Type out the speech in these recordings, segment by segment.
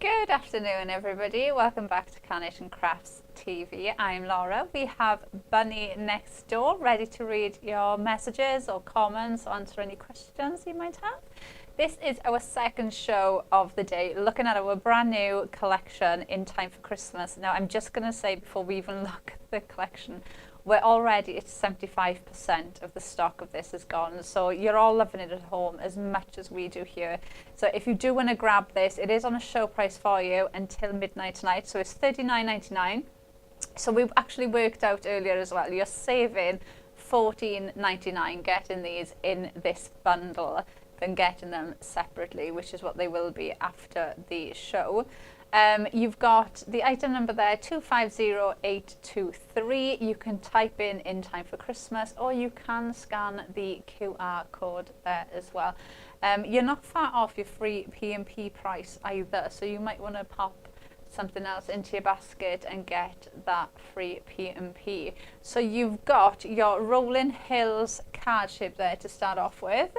Good afternoon, everybody. Welcome back to Carnation Crafts TV. I'm Laura. We have Bunny next door, ready to read your messages or comments, or answer any questions you might have. This is our second show of the day, looking at our brand new collection in time for Christmas. Now, I'm just going to say before we even look at the collection, we're already at 75% of the stock of this is gone. So you're all loving it at home as much as we do here. So if you do want to grab this, it is on a show price for you until midnight tonight. So it's $39.99. So we've actually worked out earlier as well, you're saving $14.99 getting these in this bundle than getting them separately, which is what they will be after the show. You've got the item number there, 250823. You can type in time for Christmas, or you can scan the QR code there as well. You're not far off your free P&P price either, so you might want to pop something else into your basket and get that free P&P. So you've got your Rolling Hills card shape there to start off with.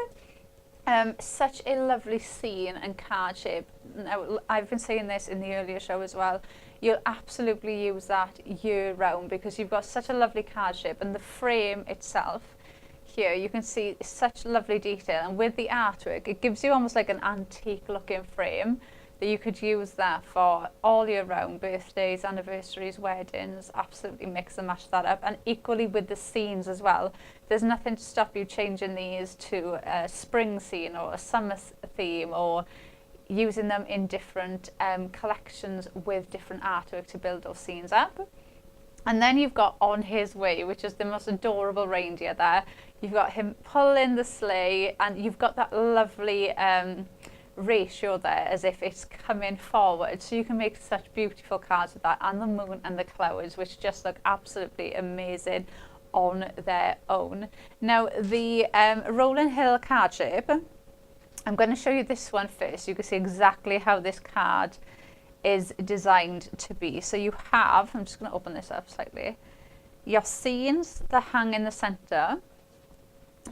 Such a lovely scene and card shape. Now, I've been saying this in the earlier show as well. You'll absolutely use that year round because you've got such a lovely card shape, and the frame itself here, you can see such lovely detail, and with the artwork, it gives you almost like an antique looking frame that you could use that for all year round, birthdays, anniversaries, weddings. Absolutely mix and match that up, and equally with the scenes as well. There's nothing to stop you changing these to a spring scene or a summer theme, or using them in different collections with different artwork to build those scenes up. And then you've got On His Way, which is the most adorable reindeer there. You've got him pulling the sleigh, and you've got that lovely ratio there as if it's coming forward, so you can make such beautiful cards with that, and the moon and the clouds, which just look absolutely amazing on their own. Now, the Rolling Hill card shape, I'm going to show you this one first. You can see exactly how this card is designed to be. So you have, I'm just going to open this up slightly, your scenes that hang in the center.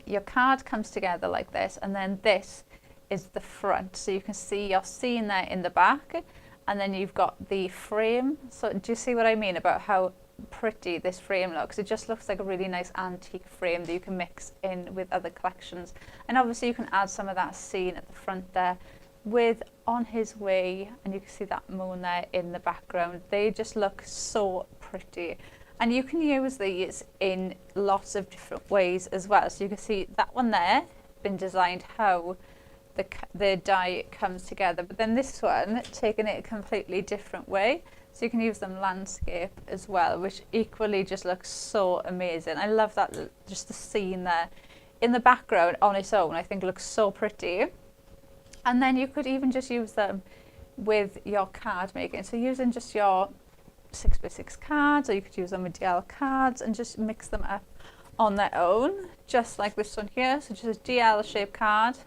Your card comes together like this, and then this is the front. So you can see your scene there in the back, and then you've got the frame. So do you see what I mean about how pretty this frame looks? It just looks like a really nice antique frame that you can mix in with other collections. And obviously you can add some of that scene at the front there with On His Way, and you can see that moon there in the background. They just look so pretty, and you can use these in lots of different ways as well. So you can see that one there been designed how the die comes together, but then this one taking it a completely different way, so you can use them landscape as well, which equally just looks so amazing. I love that, just the scene there in the background on its own, I think looks so pretty. And then you could even just use them with your card making, so using just your 6x6 cards, or you could use them with DL cards and just mix them up on their own, just like this one here. So just a DL shaped card,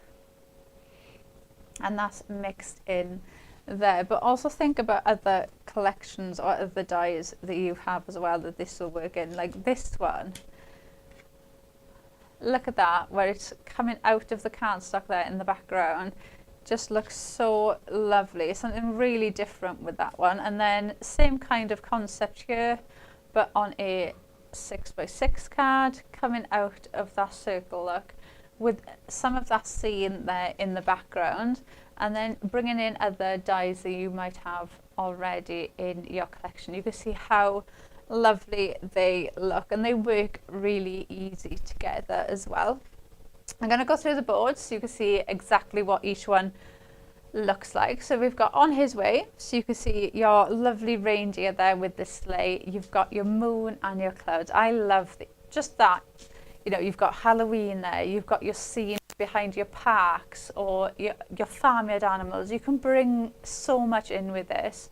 and that's mixed in there. But also think about other collections or other dies that you have as well that this will work in, like this one. Look at that, where it's coming out of the cardstock there in the background. Just looks so lovely. Something really different with that one. And then same kind of concept here, but on a 6x6 card, coming out of that circle look with some of that scene there in the background, and then bringing in other dies that you might have already in your collection. You can see how lovely they look, and they work really easy together as well. I'm going to go through the boards so you can see exactly what each one looks like. So we've got On His Way, so you can see your lovely reindeer there with the sleigh. You've got your moon and your clouds. I love just that. You know, you've got Halloween there, you've got your scene behind your parks or your farmyard animals. You can bring so much in with this,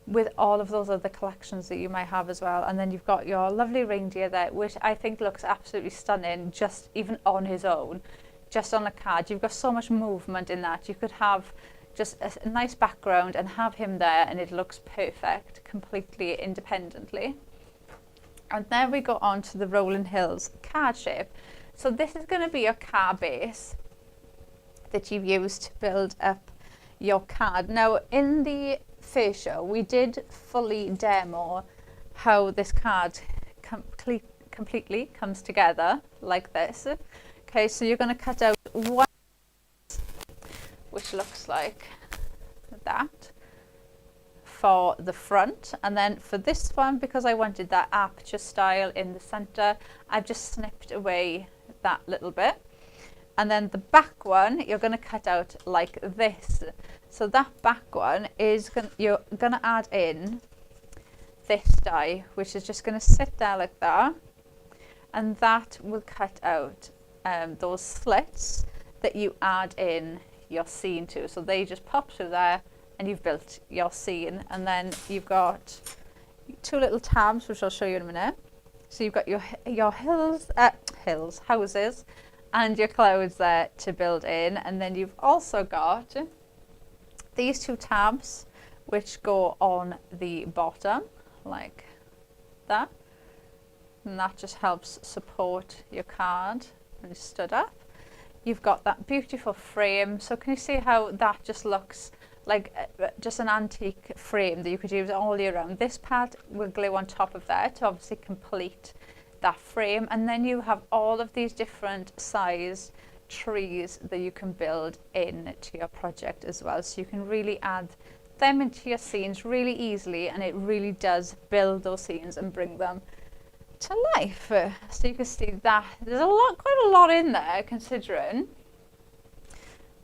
with all of those other collections that you might have as well. And then you've got your lovely reindeer there, which I think looks absolutely stunning, just even on his own, just on a card. You've got so much movement in that. You could have just a nice background and have him there, and it looks perfect, completely independently. And then we go on to the Rolling Hills card shape. So this is going to be your card base that you use to build up your card. Now, in the first show, we did fully demo how this card completely comes together like this. Okay, so you're going to cut out one which looks like that for the front, and then for this one, because I wanted that aperture style in the center, I've just snipped away that little bit. And then the back one you're going to cut out like this. So that back one is you're going to add in this die, which is just going to sit there like that, and that will cut out those slits that you add in your scene to. So they just pop through there and you've built your scene. And then you've got two little tabs, which I'll show you in a minute. So you've got your houses and your clouds there to build in. And then you've also got these two tabs which go on the bottom like that, and that just helps support your card when it's stood up. You've got that beautiful frame. So can you see how that just looks like just an antique frame that you could use all year round? This part will glue on top of that to obviously complete that frame, and then you have all of these different size trees that you can build into your project as well. So you can really add them into your scenes really easily, and it really does build those scenes and bring them to life. So you can see that there's quite a lot in there considering.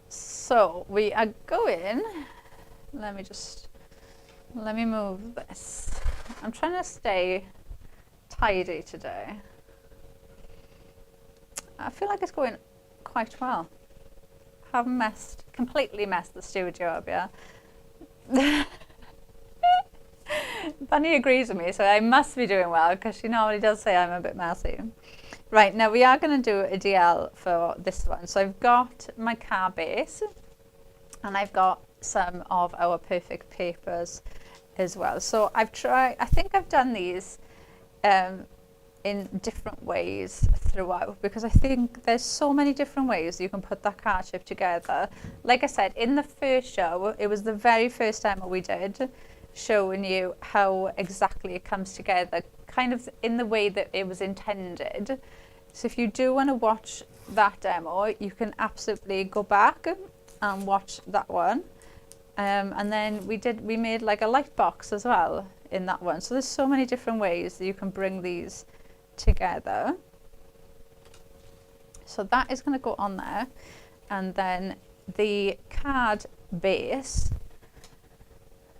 So we are going, let me move this. I'm trying to stay tidy today. I feel like it's going quite well. Haven't completely messed the studio up yet. Bunny agrees with me, so I must be doing well, because she normally does say I'm a bit messy. Right, now we are going to do a DL for this one. So I've got my car base, and I've got some of our perfect papers as well. So I think I've done these in different ways throughout, because I think there's so many different ways you can put that card shape together. Like I said, in the first show, it was the very first demo we did, showing you how exactly it comes together, kind of in the way that it was intended. So if you do want to watch that demo, you can absolutely go back and watch that one. And then we made like a light box as well in that one. So there's so many different ways that you can bring these together. So that is going to go on there. And then the card base,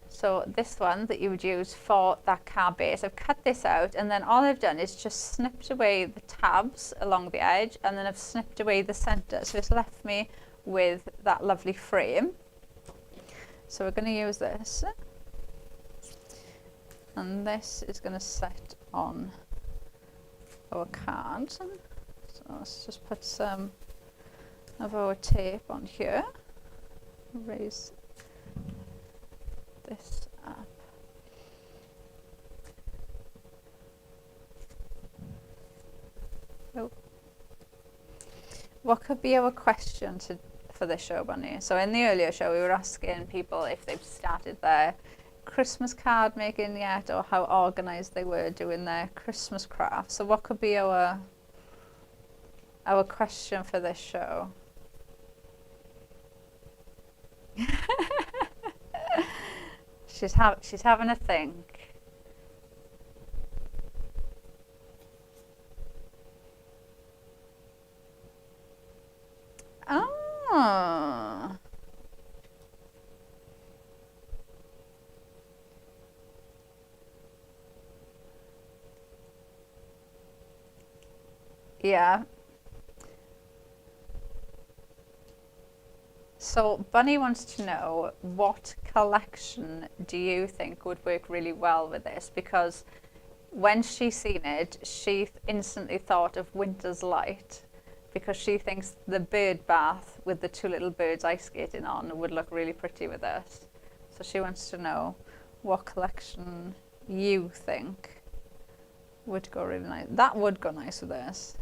so this one that you would use for that card base, I've cut this out, and then all I've done is just snipped away the tabs along the edge, and then I've snipped away the center, so it's left me with that lovely frame. So we're going to use this, and this is going to sit on our card. So let's just put some of our tape on here, raise this up. Oh. What could be our question for this show, Bunny? So in the earlier show, we were asking people if they've started their Christmas card making yet, or how organised they were doing their Christmas craft. So what could be our question for this show? She's having a think. Oh. Yeah. So Bunny wants to know, what collection do you think would work really well with this? Because when she seen it, she instantly thought of Winter's Light, because she thinks the bird bath with the two little birds ice skating on would look really pretty with this. So she wants to know what collection you think would go really nice. That would go nice with this.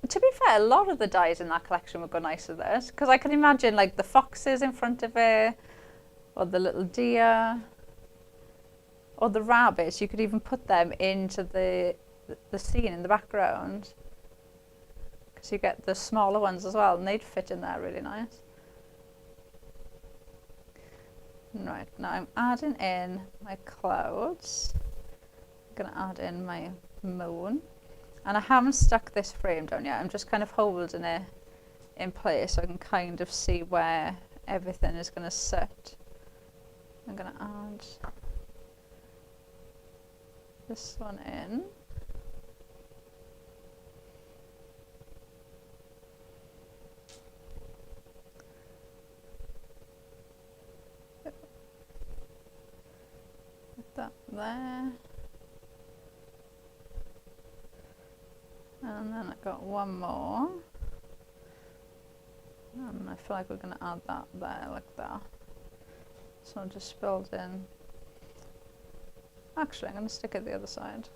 To be fair, a lot of the dies in that collection would go nice with this, because I can imagine like the foxes in front of it, or the little deer. or the rabbits, you could even put them into the scene in the background, because you get the smaller ones as well, and they'd fit in there really nice. Right, now I'm adding in my clouds. I'm going to add in my moon. And I haven't stuck this frame down yet. I'm just kind of holding it in place so I can kind of see where everything is going to sit. I'm going to add this one in. Put that there. And then I've got one more. And I feel like we're going to add that there, like that. So I'll just build in. Actually, I'm going to stick it the other side.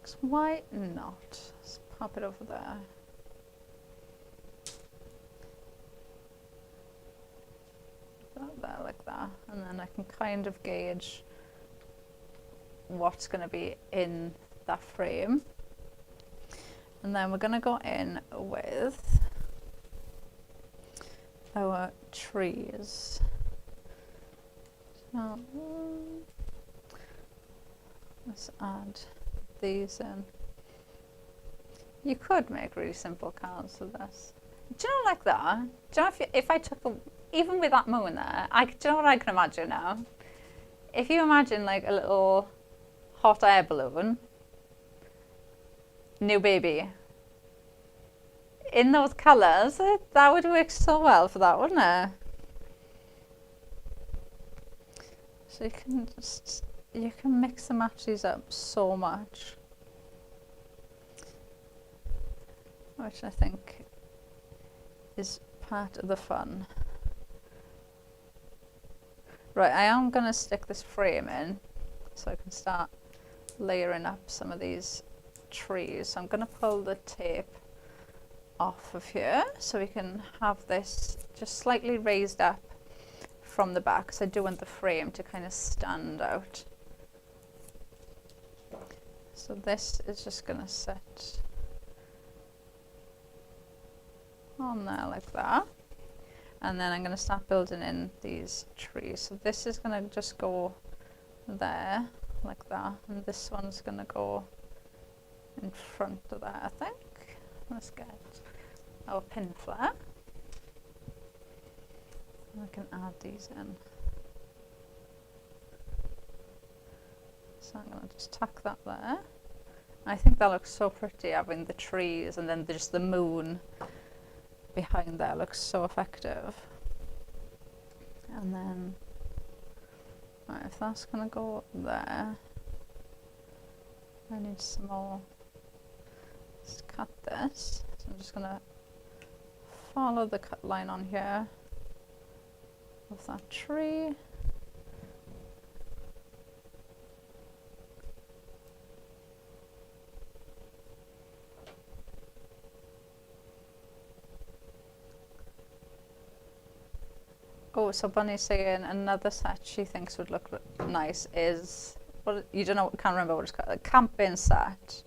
Because why not? Let's pop it over there. That there, like that. And then I can kind of gauge what's going to be in that frame. And then we're going to go in with our trees. So let's add these in. You could make really simple cards with this. Do you know, like that? Do you know if I took even with that moon there, do you know what I can imagine now? If you imagine like a little hot air balloon, new baby, in those colours, that would work so well for that, wouldn't it? So you can mix and match these up so much, which I think is part of the fun. Right, I am going to stick this frame in so I can start layering up some of these trees. So I'm going to pull the tape off of here so we can have this just slightly raised up from the back, because I do want the frame to kind of stand out. So this is just going to sit on there like that, and then I'm going to start building in these trees. So this is going to just go there like that, and this one's going to go in front of that, I think. Let's get our pin flare. I can add these in. So I'm going to just tack that there. I think that looks so pretty, having the trees and then just the moon behind there looks so effective. And then, right, if that's going to go up there, I need some more. Let's cut this. So I'm just going to follow the cut line on here of that tree. Oh, so Bunny's saying another set she thinks would look nice is, well, you don't know, can't remember what it's called, a camping set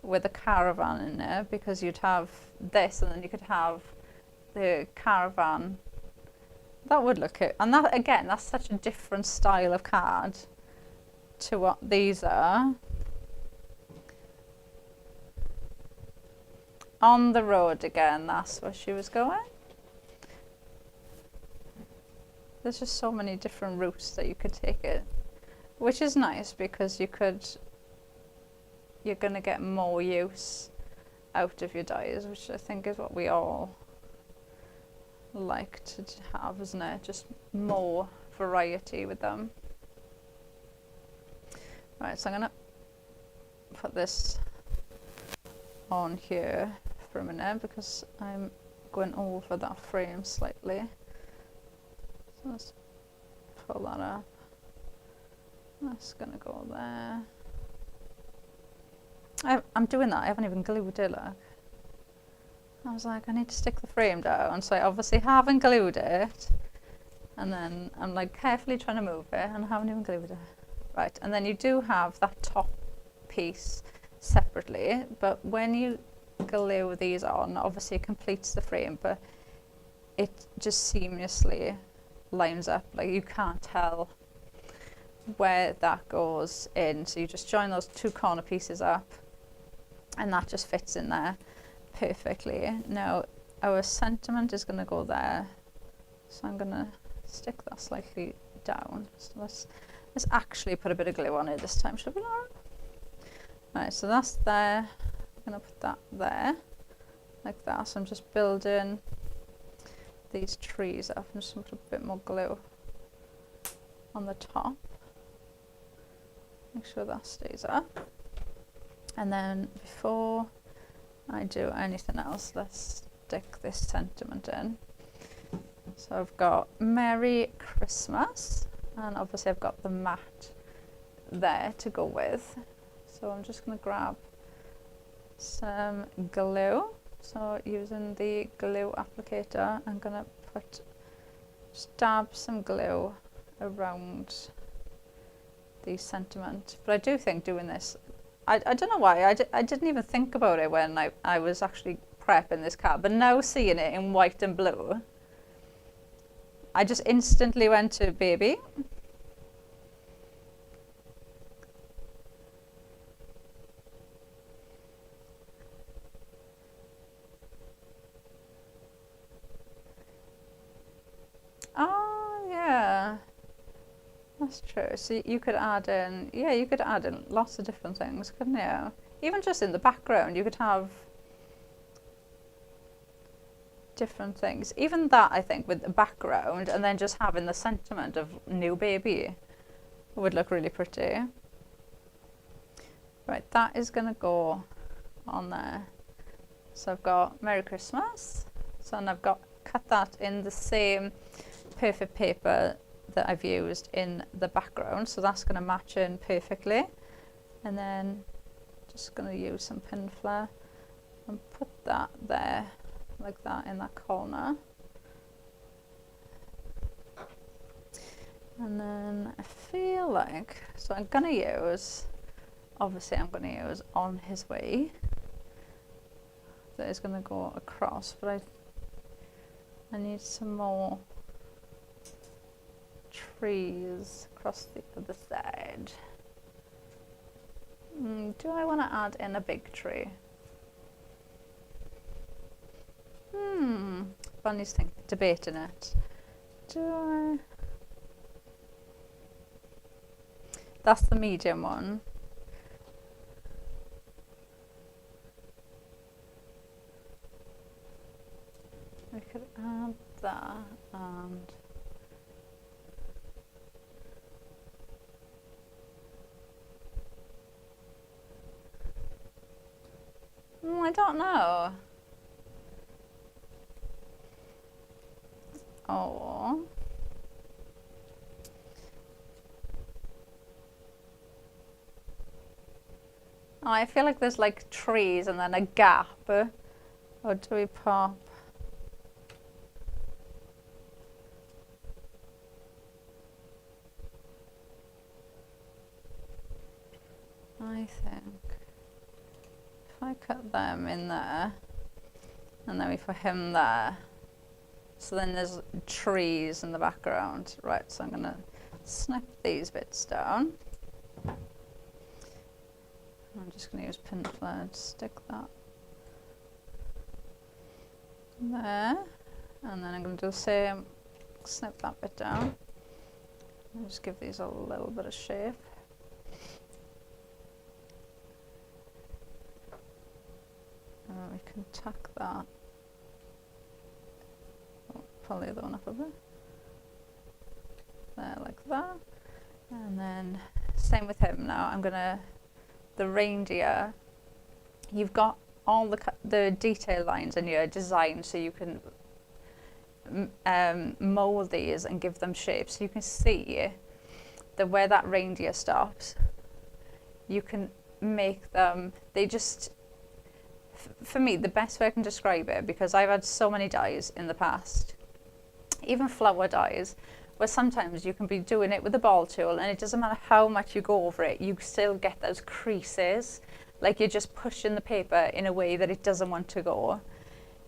with a caravan in it, because you'd have this and then you could have the caravan. That would look it, and that again, that's such a different style of card to what these are. On the road again, that's where she was going. There's just so many different routes that you could take it, which is nice because you're going to get more use out of your dies, which I think is what we all like to have, isn't it? Just more variety with them. Right, so I'm going to put this on here for a minute because I'm going over that frame slightly. So let's pull that up. That's going to go there. I'm doing that. I haven't even glued it, look. I was like, I need to stick the frame down. So I obviously haven't glued it. And then I'm like carefully trying to move it and I haven't even glued it. Right, and then you do have that top piece separately, but when you glue these on, obviously it completes the frame, but it just seamlessly lines up. Like you can't tell where that goes in. So you just join those two corner pieces up and that just fits in there perfectly. Now our sentiment is going to go there. So I'm going to stick that slightly down. So let's actually put a bit of glue on it this time, should we not? Right, so that's there. I'm going to put that there, like that. So I'm just building these trees up. I'm just going to put a bit more glue on the top. Make sure that stays up. And then before I do anything else, let's stick this sentiment in. So I've got Merry Christmas, and obviously I've got the mat there to go with. So I'm just going to grab some glue. So using the glue applicator, I'm going to just dab some glue around the sentiment. But I do think doing this, I don't know why, I didn't even think about it when I was actually prepping this card, but now seeing it in white and blue, I just instantly went to baby. Oh, yeah. That's true. So you could add in, yeah, you could add in lots of different things, couldn't you? Even just in the background, you could have different things. Even that, I think, with the background and then just having the sentiment of new baby would look really pretty. Right, that is going to go on there. So I've got Merry Christmas. So and I've got cut that in the same perfect paper that I've used in the background, so that's going to match in perfectly. And then just going to use some pin flare and put that there like that in that corner. And then I feel like, so I'm going to use, obviously I'm going to use On His Way, that is going to go across, but I need some more trees across the other side. Do I want to add in a big tree? Bunny's debating it. Do I? That's the medium one. We could add that and I don't know. Oh. Oh, I feel like there's like trees and then a gap. Or do we pop? I think if I cut them in there and then we put him there, so then there's trees in the background. Right, so I'm going to snip these bits down. I'm just going to use pin flare to stick that there, and then I'm going to do the same, snip that bit down and just give these a little bit of shape. And then we can tuck that, pull the other one up a bit, there like that, and then same with him. Now I'm going to, the reindeer, you've got all the detail lines in your design, so you can mold these and give them shapes. So you can see that where that reindeer stops, you can make them, they just, for me, the best way I can describe it, because I've had so many dies in the past, even flower dies, But sometimes you can be doing it with a ball tool and it doesn't matter how much you go over it, you still get those creases, like you're just pushing the paper in a way that it doesn't want to go.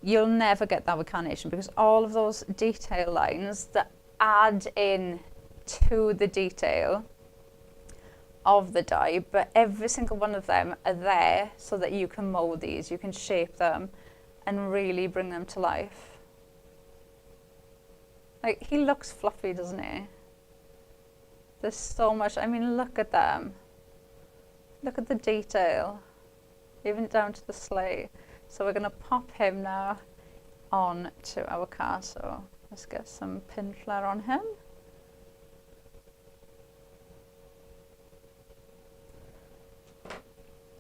You'll never get that with carnation because all of those detail lines that add in to the detail of the die, but every single one of them are there so that you can mold these, you can shape them and really bring them to life. Like, he looks fluffy, doesn't he? There's so much, I mean, look at them. Look at the detail, even down to the sleigh. So we're going to pop him now on to our car. So let's get some pin flare on him.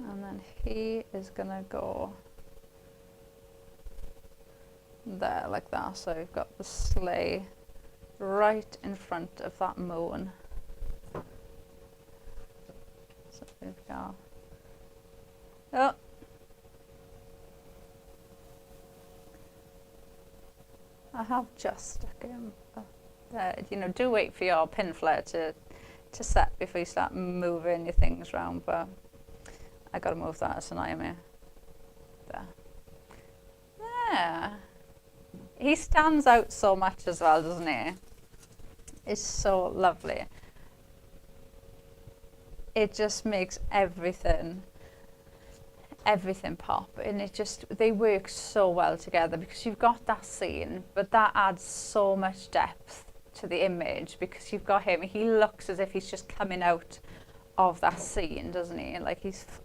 And then he is going to go there like that. So we've got the sleigh right in front of that moon. So we've got, oh, I have just stuck him there. You know, do wait for your pin flare to set before you start moving your things around, but I gotta move that as an IMA. There. There. He stands out so much as well, doesn't he? It's so lovely. It just makes everything pop, and it just, they work so well together because you've got that scene, but that adds so much depth to the image because you've got him, he looks as if he's just coming out of that scene, doesn't he? Like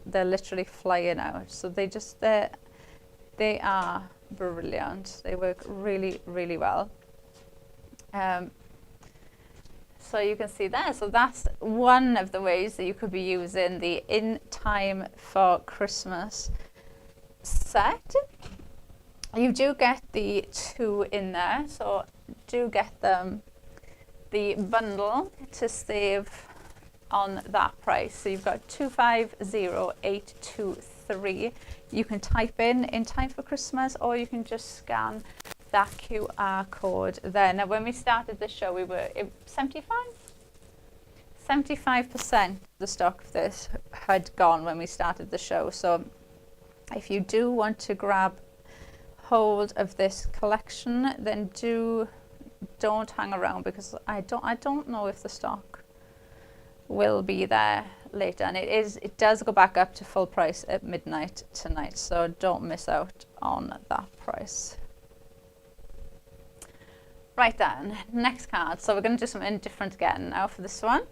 they're literally flying out. So they are brilliant. They work really, really well. So you can see there. So that's one of the ways that you could be using the In Time for Christmas set. You do get the two in there, so do get them the bundle to save on that price. So you've got 250823. You can type in Time for Christmas, or you can just scan that QR code there. Now, when we started the show, we were 75% the stock of this had gone when we started the show. So if you do want to grab hold of this collection, then don't hang around, because I don't know if the stock will be there later, and it does go back up to full price at midnight tonight, so don't miss out on that price. Right then, next card. So we're going to do something different again now for this one.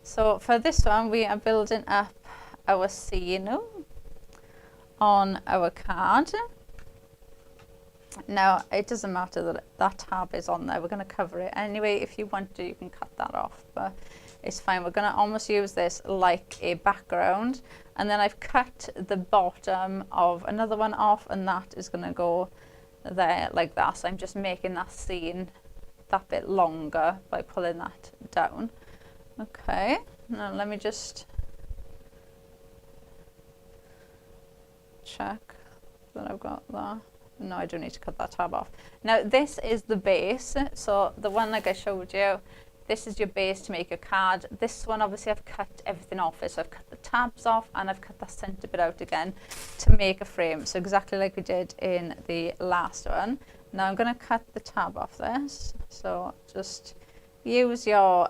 So for this one, we are building up our scene on our card. Now, it doesn't matter that that tab is on there. We're going to cover it anyway. If you want to, you can cut that off, but it's fine. We're going to almost use this like a background, and then I've cut the bottom of another one off, and that is going to go there like that. So I'm just making that scene that bit longer by pulling that down. Okay, now let me just check that I've got that. No, I do need to cut that tab off. Now this is the base, so the one like I showed you, this is your base to make a card. This one, obviously, I've cut everything off it. So I've cut the tabs off, and I've cut that centre bit out again to make a frame. So exactly like we did in the last one. Now I'm going to cut the tab off this. So just use your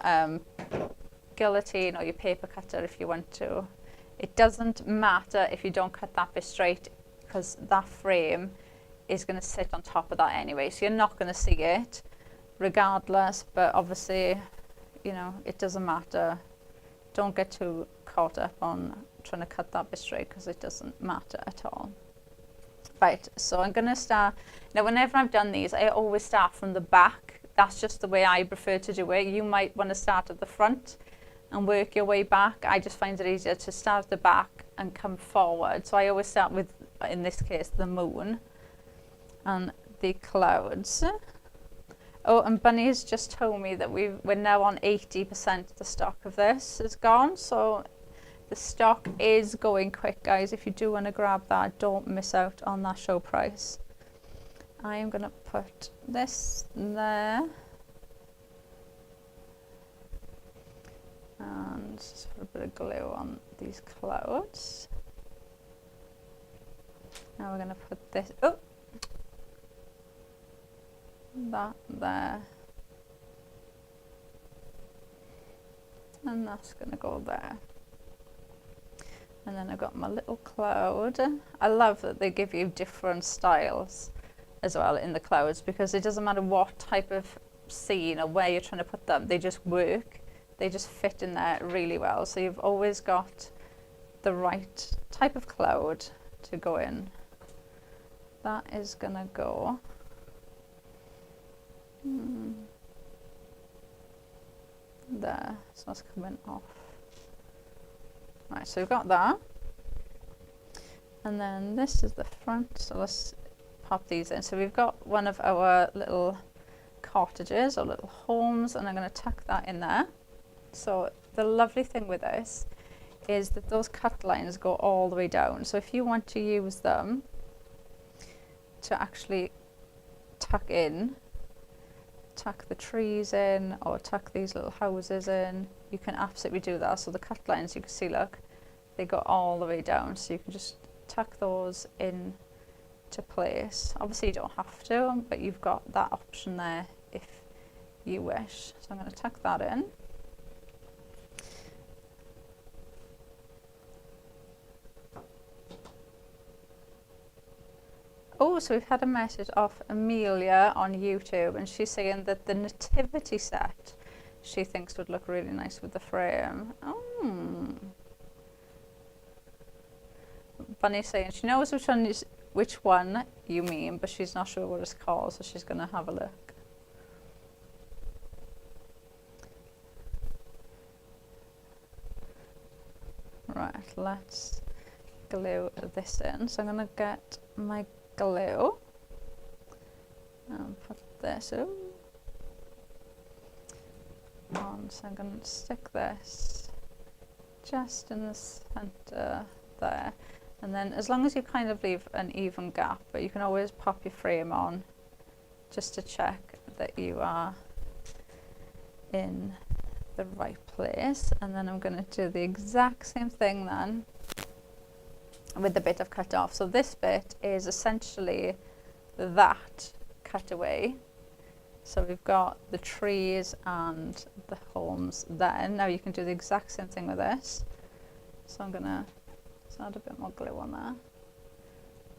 guillotine or your paper cutter if you want to. It doesn't matter if you don't cut that bit straight, because that frame is going to sit on top of that anyway. So you're not going to see it regardless, but obviously, you know, it doesn't matter. Don't get too caught up on trying to cut that bit straight, because it doesn't matter at all. Right, so I'm going to start. Now, whenever I've done these, I always start from the back. That's just the way I prefer to do it. You might want to start at the front and work your way back. I just find it easier to start at the back and come forward. So I always start with, in this case, the moon and the clouds. Oh, and Bunny has just told me that we're now on 80% of the stock of this is gone. So the stock is going quick, guys. If you do want to grab that, don't miss out on that show price. I am going to put this there. And just put a bit of glue on these clouds. Now we're going to put this, that there. And that's going to go there. And then I've got my little cloud. I love that they give you different styles as well in the clouds, because it doesn't matter what type of scene or where you're trying to put them, they just work. They just fit in there really well. So you've always got the right type of cloud to go in. That is going to go there. So that's coming off. Right, so we've got that. And then this is the front. So let's pop these in. So we've got one of our little cottages or little homes, and I'm going to tuck that in there. So the lovely thing with this is that those cut lines go all the way down. So if you want to use them to actually tuck the trees in, or tuck these little houses in, you can absolutely do that. So the cut lines, you can see, look, they go all the way down. So you can just tuck those in to place. Obviously you don't have to, but you've got that option there if you wish. So I'm going to tuck that in. Oh, so we've had a message off Amelia on YouTube, and she's saying that the nativity set she thinks would look really nice with the frame. Oh. Bunny's saying she knows which one you mean, but she's not sure what it's called, so she's going to have a look. Right, let's glue this in. So I'm going to get my glue and put this on. So I'm going to stick this just in the center there, and then as long as you kind of leave an even gap, but you can always pop your frame on just to check that you are in the right place. And then I'm going to do the exact same thing then with the bit I've cut off. So this bit is essentially that cut away. So we've got the trees and the homes there. Now you can do the exact same thing with this. So I'm going to add a bit more glue on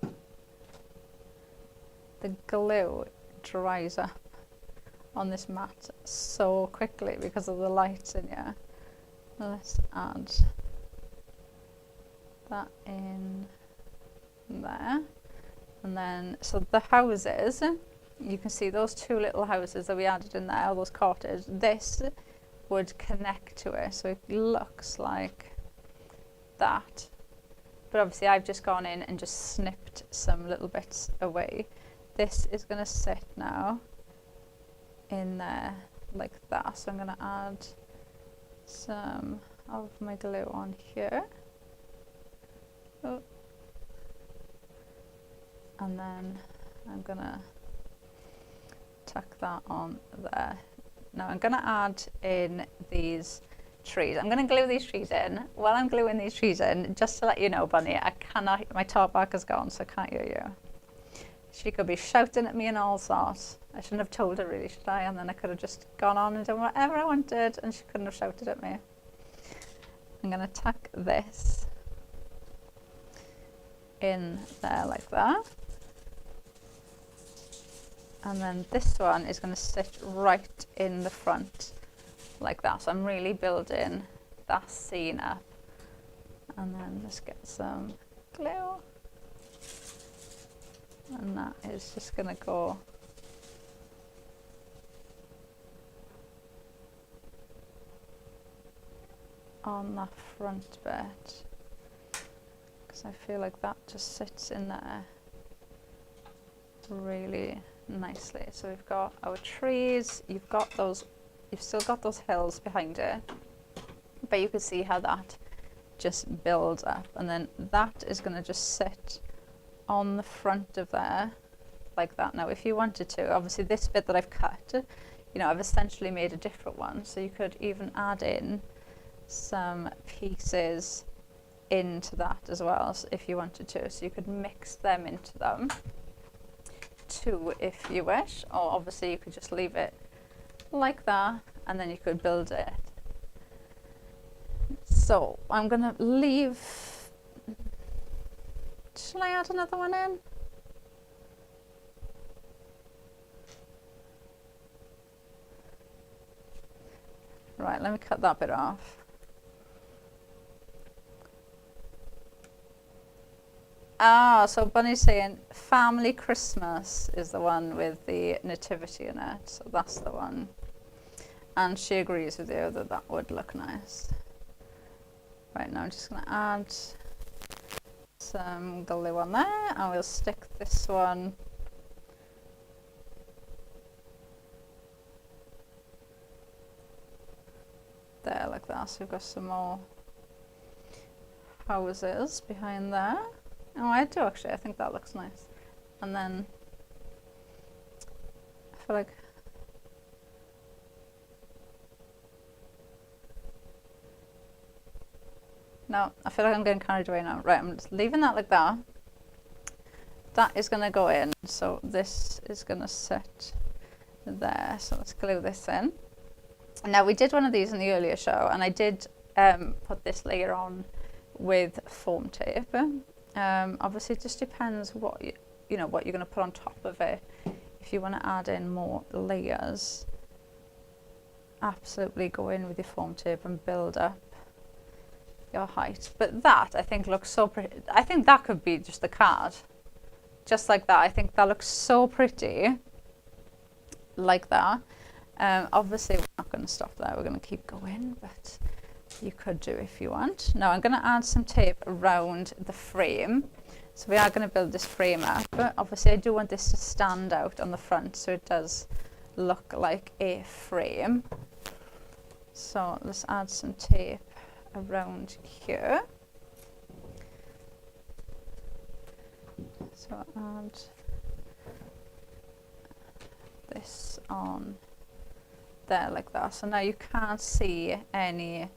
there. The glue dries up on this mat so quickly because of the lights in here. Let's add that in there. And then, so the houses, you can see those two little houses that we added in there, those cottages, this would connect to it, so it looks like that. But obviously I've just gone in and just snipped some little bits away. This is going to sit now in there like that. So I'm going to add some of my glue on here. Oh. And then I'm going to tuck that on there. Now I'm going to add in these trees. I'm going to glue these trees in. While I'm gluing these trees in, just to let you know, Bunny, I cannot, my talk back is gone, so I can't hear you. She could be shouting at me and all sorts. I shouldn't have told her really, should I? And then I could have just gone on and done whatever I wanted and she couldn't have shouted at me. I'm going to tuck this in there like that. And then this one is going to sit right in the front like that. So I'm really building that scene up. And then let's get some glue. And that is just going to go on that front bit, because I feel like that just sits in there really nicely. So we've got our trees, you've still got those hills behind it, but you can see how that just builds up, and then that is going to just sit on the front of there like that. Now if you wanted to, obviously this bit that I've cut, you know, I've essentially made a different one, so you could even add in some pieces into that as well, if you wanted to. So you could mix them into them too if you wish, or obviously you could just leave it like that and then you could build it. So I'm gonna leave, shall I add another one in? Right, let me cut that bit off. Ah, so Bunny's saying Family Christmas is the one with the nativity in it, so that's the one. And she agrees with you that that would look nice. Right, now I'm just going to add some glue on there, and we'll stick this one there like that. So we've got some more houses behind there. Oh, I do actually. I think that looks nice. And then I feel like I'm getting carried away now. Right, I'm just leaving that like that. That is going to go in. So this is going to sit there. So let's glue this in. Now we did one of these in the earlier show, and I did put this layer on with foam tape. Obviously, it just depends what you know what you're going to put on top of it. If you want to add in more layers, absolutely go in with your foam tape and build up your height. But that I think looks so pretty. I think that could be just the card, just like that. I think that looks so pretty, like that. Obviously, we're not going to stop there. We're going to keep going, but you could do if you want. Now I'm going to add some tape around the frame. So we are going to build this frame up. But obviously I do want this to stand out on the front so it does look like a frame. So let's add some tape around here. So I'll add this on there like that. So now you can't see any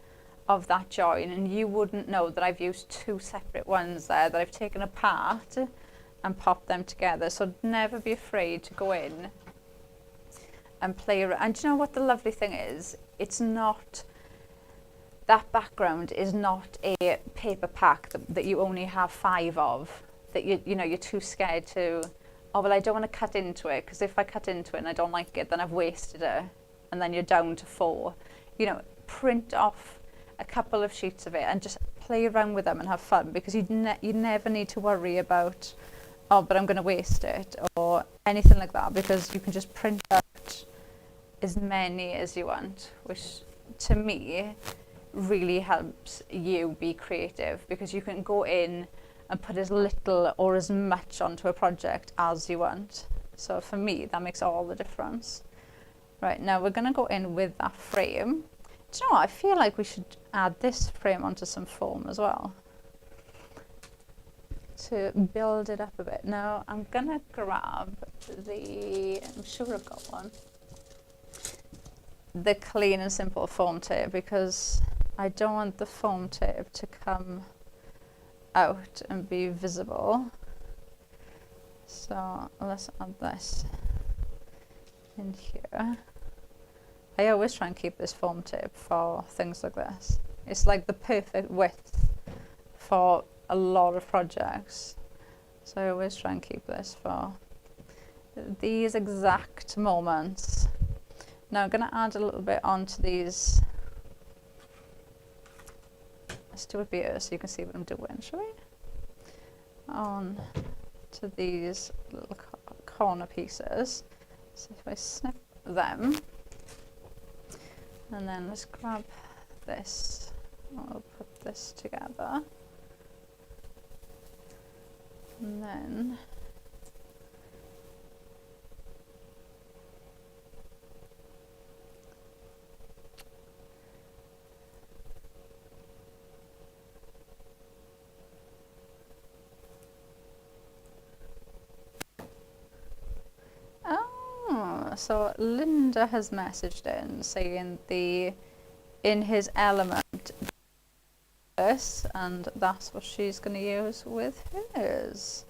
of that join, and you wouldn't know that I've used two separate ones there that I've taken apart and popped them together. So never be afraid to go in and play around. And do you know what the lovely thing is? It's not, that background is not a paper pack that you only have 5 of, that you know you're too scared to, oh well I don't want to cut into it, because if I cut into it and I don't like it, then I've wasted it and then you're down to 4. You know, print off a couple of sheets of it and just play around with them and have fun, because you never need to worry about, oh but I'm going to waste it or anything like that, because you can just print out as many as you want, which to me really helps you be creative, because you can go in and put as little or as much onto a project as you want. So for me that makes all the difference. Right, now we're going to go in with that frame. Do you know what? I feel like we should add this frame onto some foam as well to build it up a bit. Now I'm gonna grab I'm sure I've got one, the clean and simple foam tape, because I don't want the foam tape to come out and be visible. So let's add this in here. I always try and keep this foam tape for things like this. It's like the perfect width for a lot of projects. So I always try and keep this for these exact moments. Now I'm going to add a little bit onto these. Let's do it here so you can see what I'm doing, shall we? On to these little corner pieces. So if I snip them, and then let's grab this, I'll put this together, and then so Linda has messaged in saying in his element this, and that's what she's going to use with hers.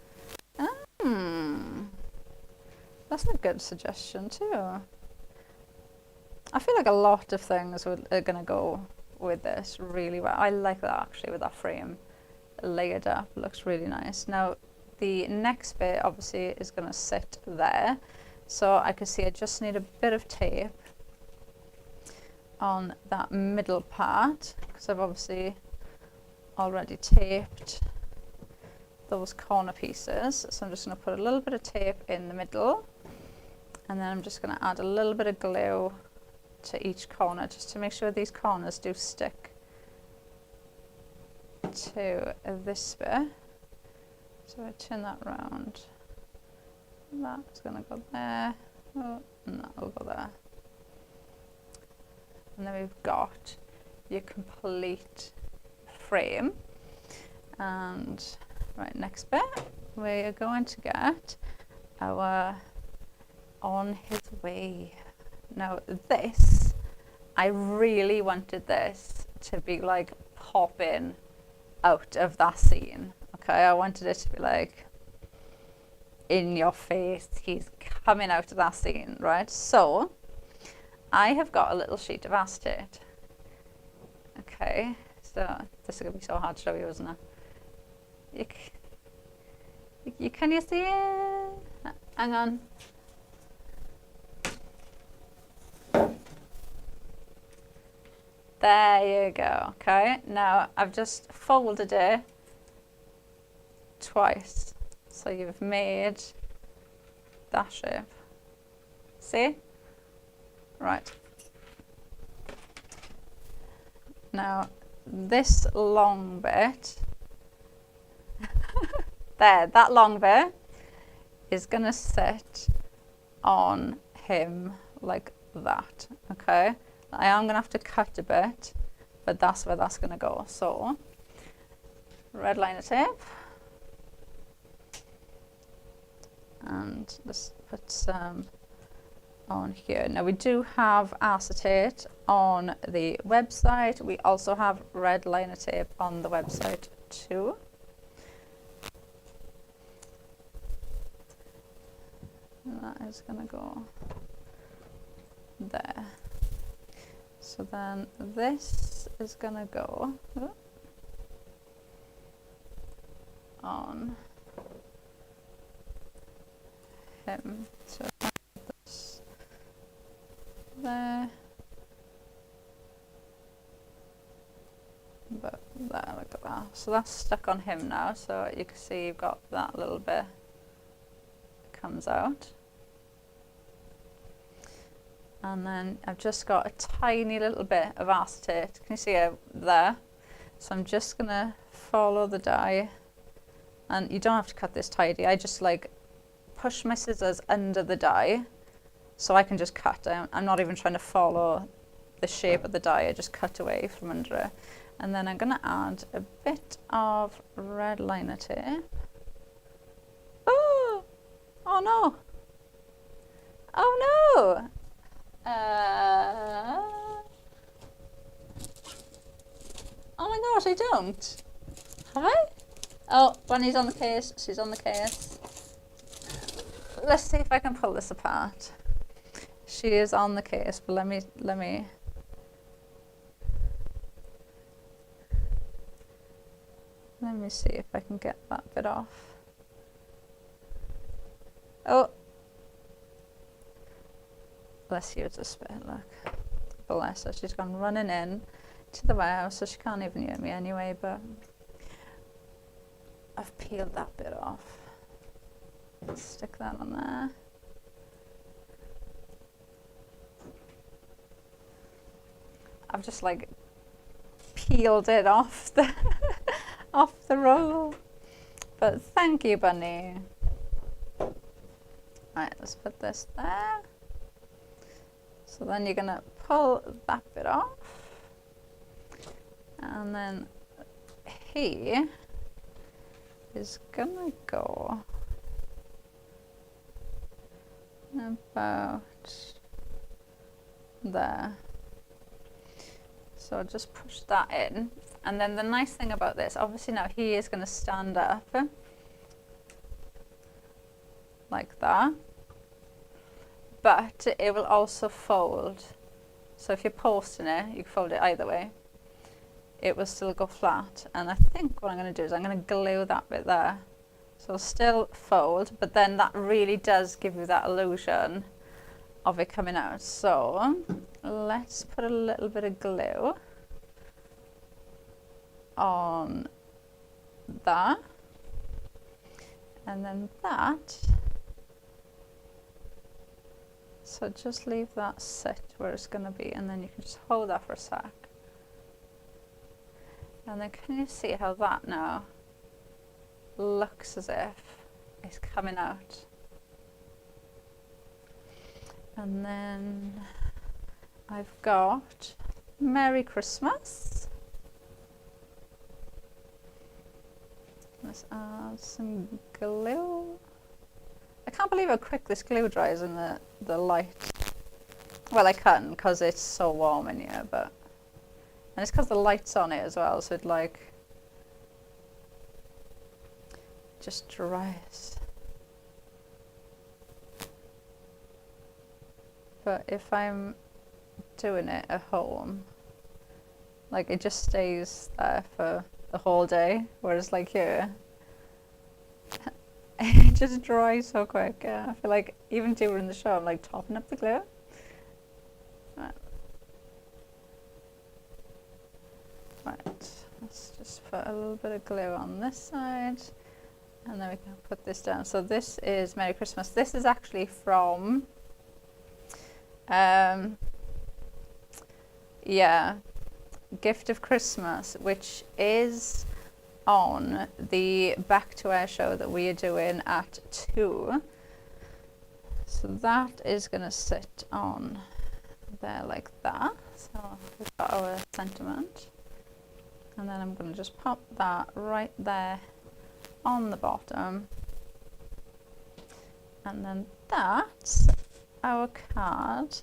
That's a good suggestion too. I feel like a lot of things are going to go with this really well. I like that actually, with that frame layered up. Looks really nice. Now the next bit obviously is going to sit there, so I can see I just need a bit of tape on that middle part, because I've obviously already taped those corner pieces. So I'm just going to put a little bit of tape in the middle, and then I'm just going to add a little bit of glue to each corner, just to make sure these corners do stick to this bit. So I turn that round, that's going to go there, oh, and that will go there. And then we've got your complete frame. And right, next bit, we're going to get our On His Way. Now this, I really wanted this to be like popping out of that scene. Okay, I wanted it to be like in your face, he's coming out of that scene, right? So I have got a little sheet of acetate. Okay, so this is going to be so hard to show you, isn't it? Can you see it? Hang on. There you go. Okay, now I've just folded it twice. So you've made that shape. See? Right. Now this long bit, there, that long bit is going to sit on him like that. Okay, I am going to have to cut a bit, but that's where that's going to go. So red liner tape, and let's put some on here. Now we do have acetate on the website. We also have red liner tape on the website too. And that is going to go there. So then this is going to go on him. So this there, but there, look at that. So that's stuck on him now. So you can see you've got that little bit comes out. And then I've just got a tiny little bit of acetate. Can you see it there? So I'm just going to follow the die. And you don't have to cut this tidy. I just like push my scissors under the die so I can just cut. I'm not even trying to follow the shape of the die. I just cut away from under it. And then I'm going to add a bit of red liner tape. Oh! Oh no! Oh no! Oh my gosh, I don't. Have I? Oh, Bunny's on the case. She's on the case. Let's see if I can pull this apart. She is on the case, but let me see if I can get that bit off. Oh. Let's use this bit, look. Bless her, she's gone running in to the warehouse, so she can't even hear me anyway, but I've peeled that bit off. Stick that on there. I've just like peeled it off the off the roll. But thank you, Bunny. Right, let's put this there. So then you're gonna pull that bit off, and then he is gonna go about there. So just push that in. And then the nice thing about this, obviously now he is going to stand up like that, but it will also fold. So if you're posting it, you can fold it either way. It will still go flat. And I think what I'm going to do is I'm going to glue that bit there. So it'll still fold, but then that really does give you that illusion of it coming out. So let's put a little bit of glue on that, and then that. So just leave that sit where it's going to be, and then you can just hold that for a sec. And then can you see how that now looks as if it's coming out? And then I've got Merry Christmas. Let's add some glue. I can't believe how quick this glue dries in the light. Well, I can because it's so warm in here, but and it's because the light's on it as well, so it like just dries. But if I'm doing it at home, like it just stays there for the whole day, whereas like here it just dries so quick. I feel like even during the show I'm like topping up the glue. Right, let's just put a little bit of glue on this side, and then we can put this down. So this is Merry Christmas. This is actually from yeah, Gift of Christmas, which is on the Back to Air show that we are doing at 2. So that is going to sit on there like that. So we've got our sentiment. And then I'm going to just pop that right there on the bottom. And then that's our card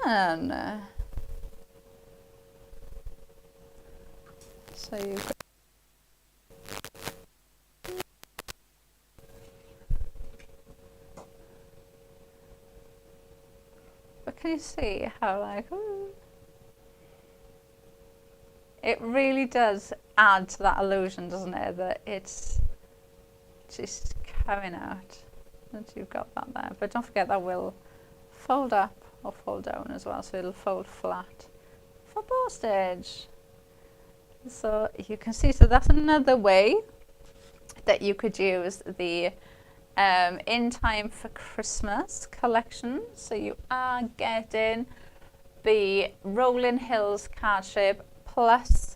done. So you but can you see how like ooh, it really does add to that illusion, doesn't it, that it's just coming out. And you've got that there, but don't forget that will fold up or fold down as well, so it'll fold flat for postage. So you can see, so that's another way that you could use the In Time for Christmas collection. So you are getting the Rolling Hills card shape plus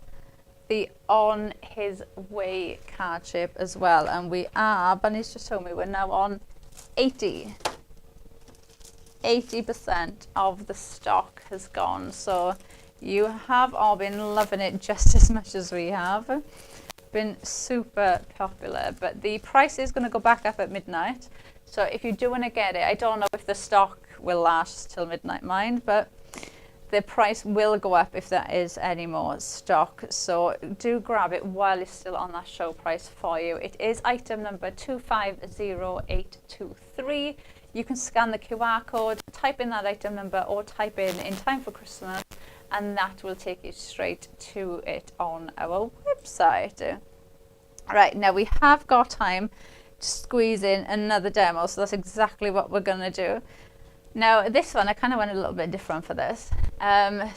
the On His Way card shape as well. And we are, Bunny's just told me, we're now on 80% of the stock has gone. So you have all been loving it just as much as we have. Been super popular, but the price is going to go back up at midnight. So if you do want to get it, I don't know if the stock will last till midnight, mind, but the price will go up if there is any more stock. So do grab it while it's still on that show price for you. It is item number 250823. You can scan the QR code, type in that item number, or type in Time for Christmas, and that will take you straight to it on our website. Right, now we have got time to squeeze in another demo, so that's exactly what we're going to do. Now this one, I kind of went a little bit different for this.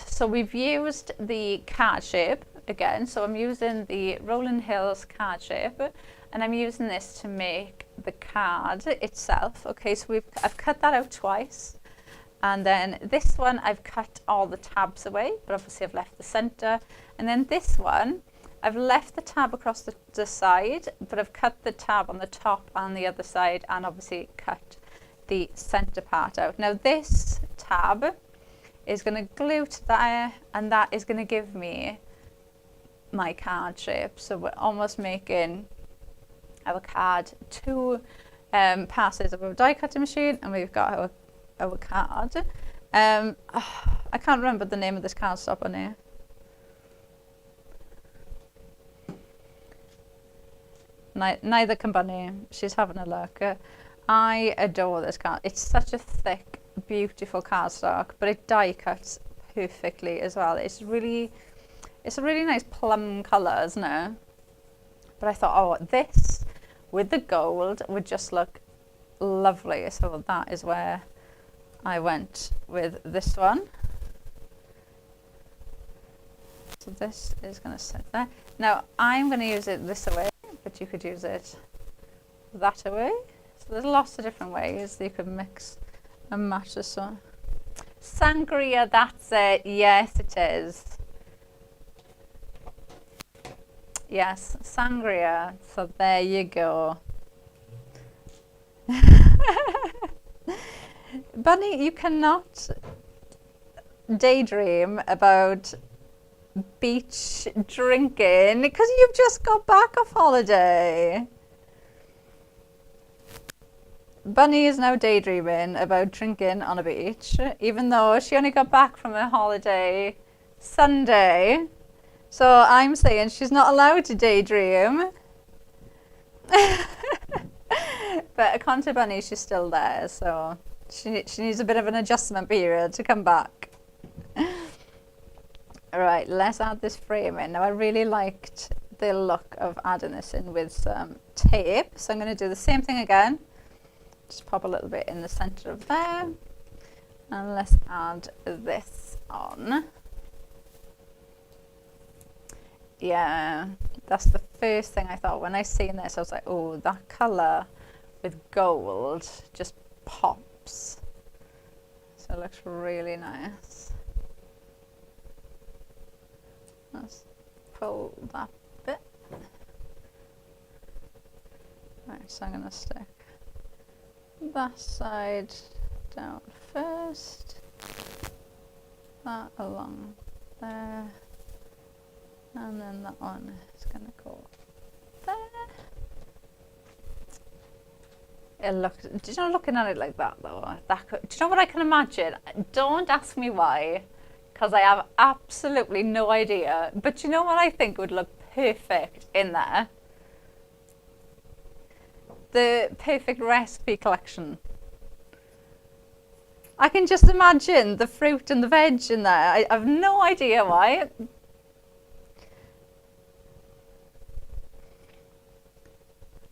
So we've used the card shape again, so I'm using the Rolling Hills card shape, and I'm using this to make the card itself. Okay, so I've cut that out twice. And then this one, I've cut all the tabs away, but obviously I've left the center. And then this one, I've left the tab across the side, but I've cut the tab on the top and the other side, and obviously cut the center part out. Now this tab is going to glue to there, and that is going to give me my card shape. So we're almost making our card 2 passes of our die cutting machine, and we've got our card. I can't remember the name of this cardstock on here. Neither can Bunny. She's having a look. I adore this card. It's such a thick, beautiful cardstock, but it die cuts perfectly as well. It's a really nice plum colour, isn't it? But I thought, oh, this with the gold would just look lovely. So that is where I went with this one. So this is going to sit there. Now I'm going to use it this way, but you could use it that way. So there's lots of different ways that you could mix and match this one. Sangria, that's it. Yes, it is. Yes, sangria. So there you go. Bunny, you cannot daydream about beach drinking because you've just got back off holiday. Bunny is now daydreaming about drinking on a beach, even though she only got back from her holiday Sunday. So I'm saying she's not allowed to daydream. But according to Bunny, she's still there, so she needs a bit of an adjustment period to come back. Alright, let's add this frame in. Now I really liked the look of adding this in with some tape, so I'm going to do the same thing again. Just pop a little bit in the center of there, and let's add this on. Yeah, that's the first thing I thought when I seen this. I was like, oh, that color with gold just pops. So it looks really nice. Let's pull that bit. Right, so I'm going to stick that side down first, that along there, and then that one is going to go there. It looks, do you know, looking at it like that though, that could, do you know what I can imagine? Don't ask me why, because I have absolutely no idea, but you know what I think would look perfect in there? The perfect recipe collection. I can just imagine the fruit and the veg in there. I have no idea why.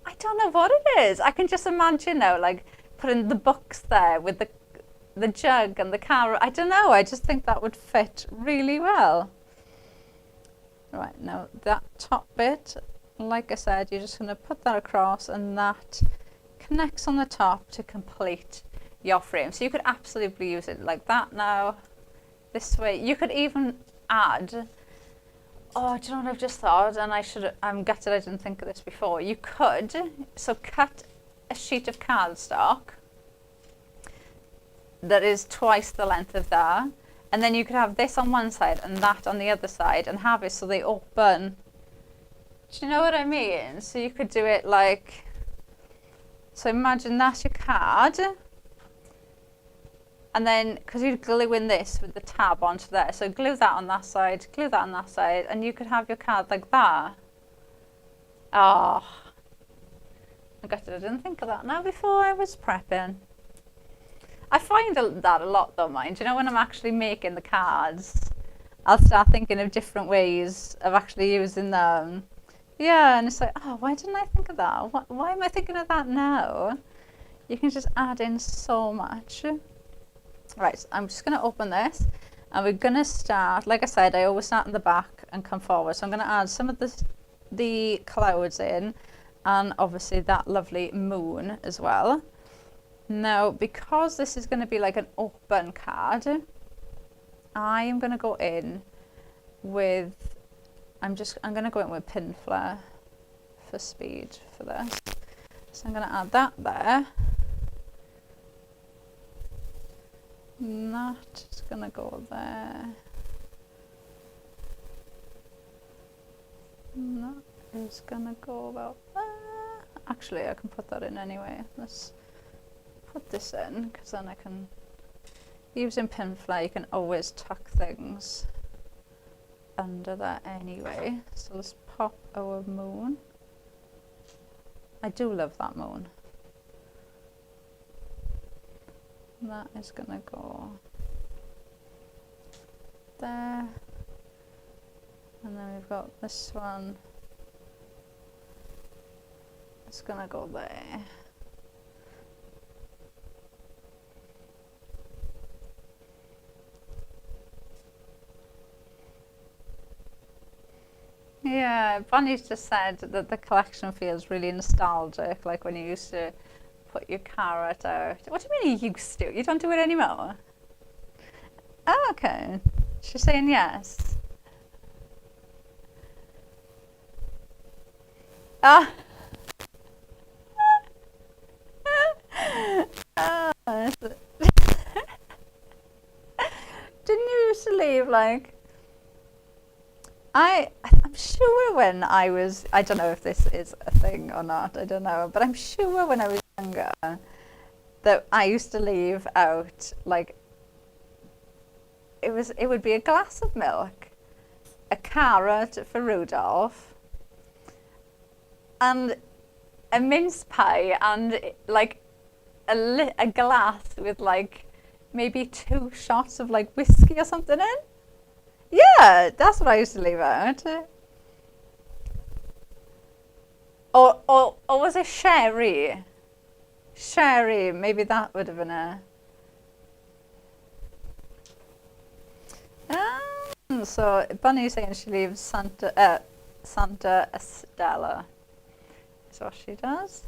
I don't know what it is. I can just imagine now, like putting the books there with the jug and the carrot. I don't know. I just think that would fit really well. Right, now that top bit, like I said, you're just going to put that across, and that connects on the top to complete your frame. So you could absolutely use it like that now, this way. You could even add, oh, do you know what I've just thought? And I'm gutted I didn't think of this before. You could, so cut a sheet of cardstock that is twice the length of that, and then you could have this on one side and that on the other side, and have it so they open. Do you know what I mean? So you could do it like, so imagine that's your card, and then, because you'd glue in this with the tab onto there, so glue that on that side, glue that on that side, and you could have your card like that. Oh, I didn't think of that now before I was prepping. I find that a lot though, mind. You know, when I'm actually making the cards, I'll start thinking of different ways of actually using them. Yeah, and it's like, oh, why didn't I think of that? Why am I thinking of that now? You can just add in so much. Right, so I'm just going to open this, and we're going to start, like I said, I always start in the back and come forward. So I'm going to add some of the clouds in, and obviously that lovely moon as well. Now, because this is going to be like an open card, I am going to go in with, I'm going to go in with pin flare for speed for this. So I'm going to add that there. And that is going to go there. And that is going to go about there. Actually, I can put that in anyway. Let's put this in, because then I can Using Pinfly, you can always tuck things under there anyway. So let's pop our moon. I do love that moon. That is gonna go there. And then we've got this one. It's gonna go there. Yeah, Bonnie's just said that the collection feels really nostalgic, like when you used to put your carrot out. What do you mean you used to? You don't do it anymore? Oh, okay. She's saying yes. Ah. Didn't you used to leave like I'm sure when I was, I don't know if this is a thing or not, I don't know, but I'm sure when I was younger that I used to leave out like it would be a glass of milk, a carrot for Rudolph, and a mince pie, and like a glass with like maybe 2 shots of like whiskey or something in. Yeah, that's what I used to leave out. Or was it sherry? Sherry, maybe that would have been a. So Bunny's saying she leaves Santa Estella. Is what she does.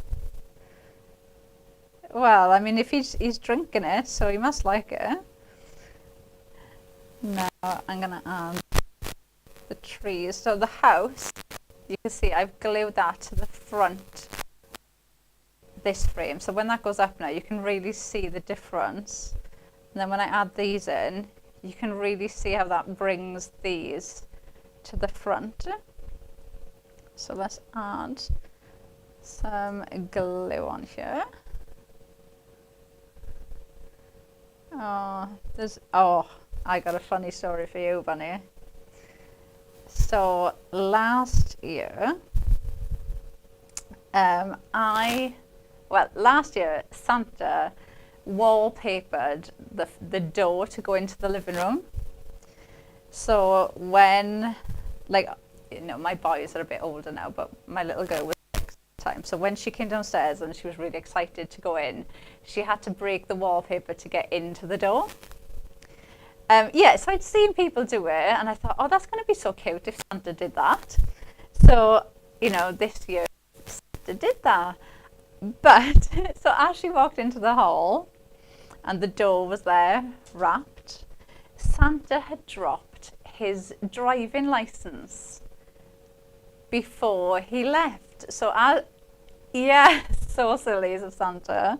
Well, I mean, if he's drinking it, so he must like it. Now I'm gonna add the trees. So the house, you can see I've glued that to the front, this frame. So when that goes up now, you can really see the difference. And then when I add these in, you can really see how that brings these to the front. So let's add some glue on here. Oh, I got a funny story for you, Bunny. So last year, last year Santa wallpapered the door to go into the living room. So when, like, you know, my boys are a bit older now, but my little girl was 6 at the time. So when she came downstairs and she was really excited to go in, she had to break the wallpaper to get into the door. Yeah, so I'd seen people do it, and I thought, oh, that's going to be so cute if Santa did that. So, you know, this year Santa did that. But, so as she walked into the hall, and the door was there, wrapped, Santa had dropped his driving license before he left. So, yeah, so silly of Santa.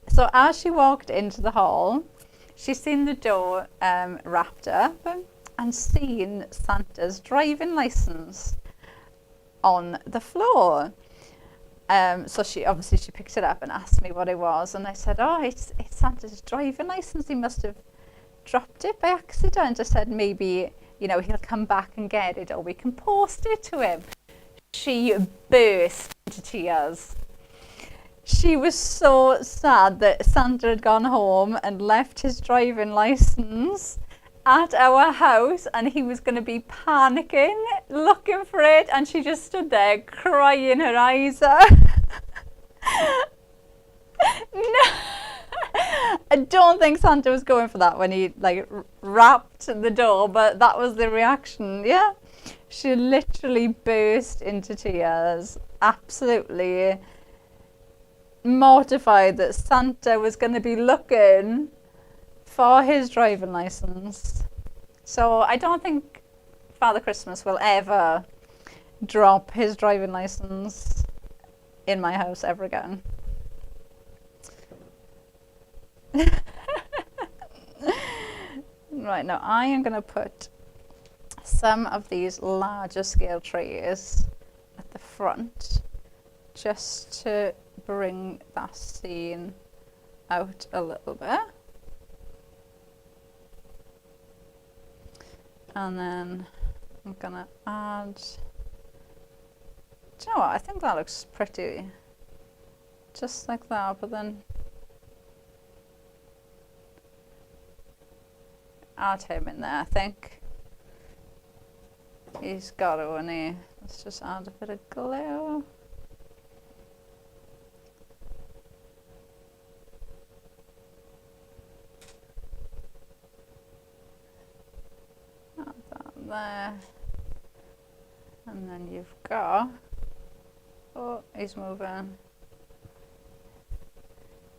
So as she walked into the hall, she's seen the door wrapped up and seen Santa's driving license on the floor. So she picked it up and asked me what it was, and I said, oh, it's Santa's driving license. He must have dropped it by accident. I said, maybe, you know, he'll come back and get it, or we can post it to him. She burst into tears. She was so sad that Santa had gone home and left his driving license at our house, and he was going to be panicking, looking for it, and she just stood there crying her eyes out. No, I don't think Santa was going for that when he like wrapped the door, but that was the reaction. Yeah, she literally burst into tears, absolutely mortified that Santa was going to be looking for his driving license. So I don't think Father Christmas will ever drop his driving license in my house ever again. Right, now I am going to put some of these larger scale trees at the front just to bring that scene out a little bit. And then I'm gonna add, do you know what, I think that looks pretty. Just like that, but then add him in there, I think. He's got to, hasn't he? Let's just add a bit of glue. Add that there. And then you've got, oh, he's moving.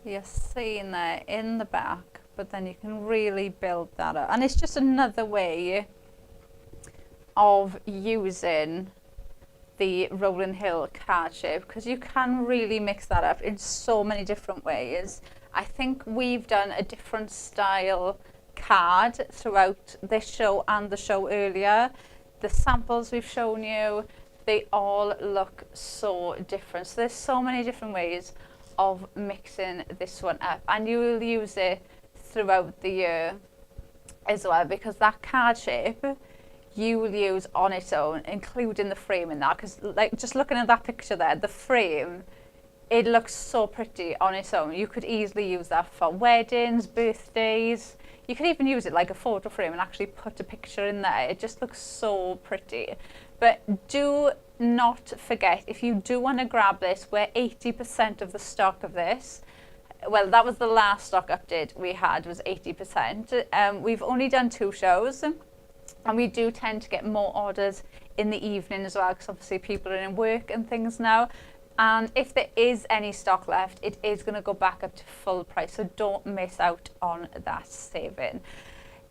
You're seeing there in the back, but then you can really build that up. And it's just another way of using the Rolling Hill card shape, because you can really mix that up in so many different ways. I think we've done a different style card throughout this show and the show earlier. The samples we've shown you, they all look so different. So there's so many different ways of mixing this one up, and you will use it throughout the year as well, because that card shape you will use on its own, including the frame in that, because like just looking at that picture there, the frame, it looks so pretty on its own. You could easily use that for weddings, birthdays. You could even use it like a photo frame and actually put a picture in there. It just looks so pretty. But do not forget, if you do want to grab this, we're 80% of the stock of this. Well, that was the last stock update we had, was 80%. We've only done 2 shows, and we do tend to get more orders in the evening as well, because obviously people are in work and things now. And if there is any stock left, it is going to go back up to full price, so don't miss out on that saving.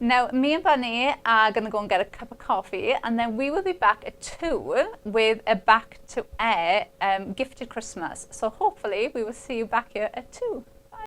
Now, me and Bunny are going to go and get a cup of coffee, and then we will be back at 2 with a back to air gifted Christmas. So hopefully we will see you back here at 2.